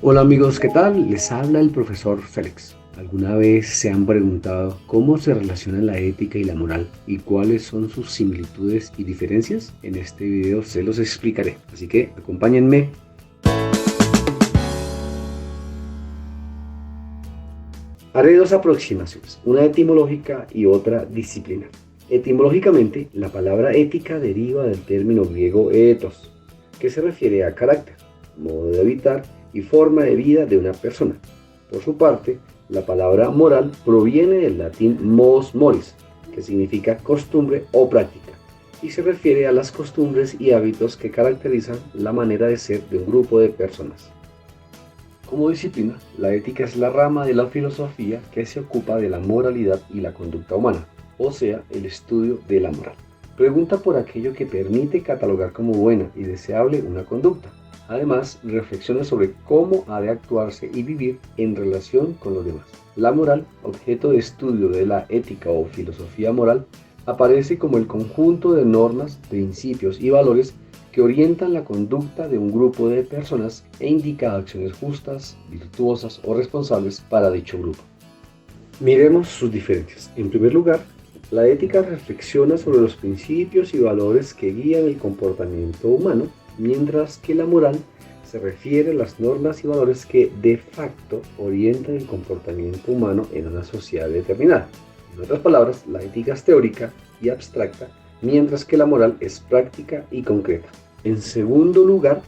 Hola amigos, ¿qué tal? Les habla el profesor Félix. ¿Alguna vez se han preguntado cómo se relacionan la ética y la moral y cuáles son sus similitudes y diferencias? En este video se los explicaré, así que acompáñenme. Haré dos aproximaciones, una etimológica y otra disciplinar. Etimológicamente, la palabra ética deriva del término griego ethos, que se refiere a carácter, modo de habitar y forma de vida de una persona. Por su parte, la palabra moral proviene del latín mos moris, que significa costumbre o práctica, y se refiere a las costumbres y hábitos que caracterizan la manera de ser de un grupo de personas. Como disciplina, la ética es la rama de la filosofía que se ocupa de la moralidad y la conducta humana, o sea, el estudio de la moral. Pregunta por aquello que permite catalogar como buena y deseable una conducta. Además, reflexiona sobre cómo ha de actuarse y vivir en relación con los demás. La moral, objeto de estudio de la ética o filosofía moral, aparece como el conjunto de normas, principios y valores que orientan la conducta de un grupo de personas e indica acciones justas, virtuosas o responsables para dicho grupo. Miremos sus diferencias. En primer lugar, la ética reflexiona sobre los principios y valores que guían el comportamiento humano, mientras que la moral se refiere a las normas y valores que de facto orientan el comportamiento humano en una sociedad determinada. En otras palabras, la ética es teórica y abstracta, mientras que la moral es práctica y concreta. En segundo lugar,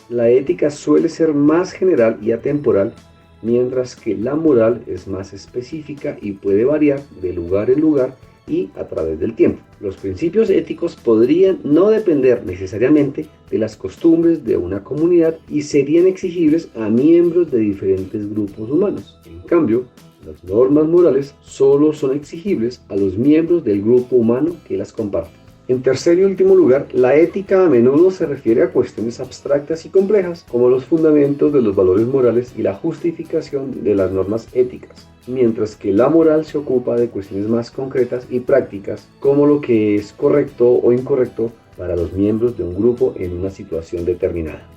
la ética suele ser más general y atemporal, mientras que la moral es más específica y puede variar de lugar en lugar y a través del tiempo. Los principios éticos podrían no depender necesariamente de las costumbres de una comunidad y serían exigibles a miembros de diferentes grupos humanos. En cambio, las normas morales solo son exigibles a los miembros del grupo humano que las comparte. En tercer y último lugar, la ética a menudo se refiere a cuestiones abstractas y complejas, como los fundamentos de los valores morales y la justificación de las normas éticas, mientras que la moral se ocupa de cuestiones más concretas y prácticas, como lo que es correcto o incorrecto para los miembros de un grupo en una situación determinada.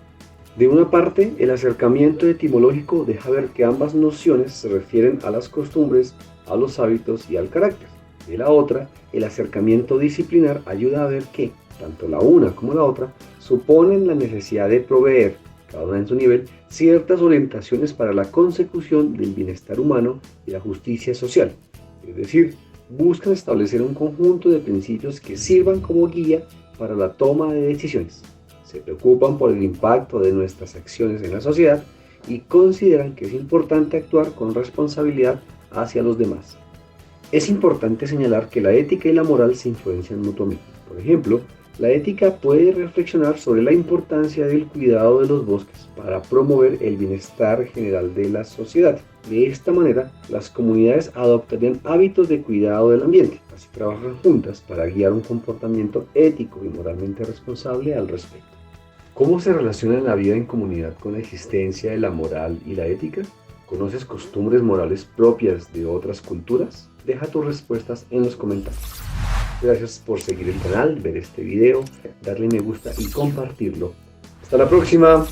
De una parte, el acercamiento etimológico deja ver que ambas nociones se refieren a las costumbres, a los hábitos y al carácter. De la otra, el acercamiento disciplinar ayuda a ver que, tanto la una como la otra, suponen la necesidad de proveer, cada una en su nivel, ciertas orientaciones para la consecución del bienestar humano y la justicia social. Es decir, buscan establecer un conjunto de principios que sirvan como guía para la toma de decisiones. Se preocupan por el impacto de nuestras acciones en la sociedad y consideran que es importante actuar con responsabilidad hacia los demás. Es importante señalar que la ética y la moral se influencian mutuamente. Por ejemplo, la ética puede reflexionar sobre la importancia del cuidado de los bosques para promover el bienestar general de la sociedad. De esta manera, las comunidades adoptarían hábitos de cuidado del ambiente, así trabajan juntas para guiar un comportamiento ético y moralmente responsable al respecto. ¿Cómo se relaciona la vida en comunidad con la existencia de la moral y la ética? ¿Conoces costumbres morales propias de otras culturas? Deja tus respuestas en los comentarios. Gracias por seguir el canal, ver este video, darle me gusta y compartirlo. Hasta la próxima.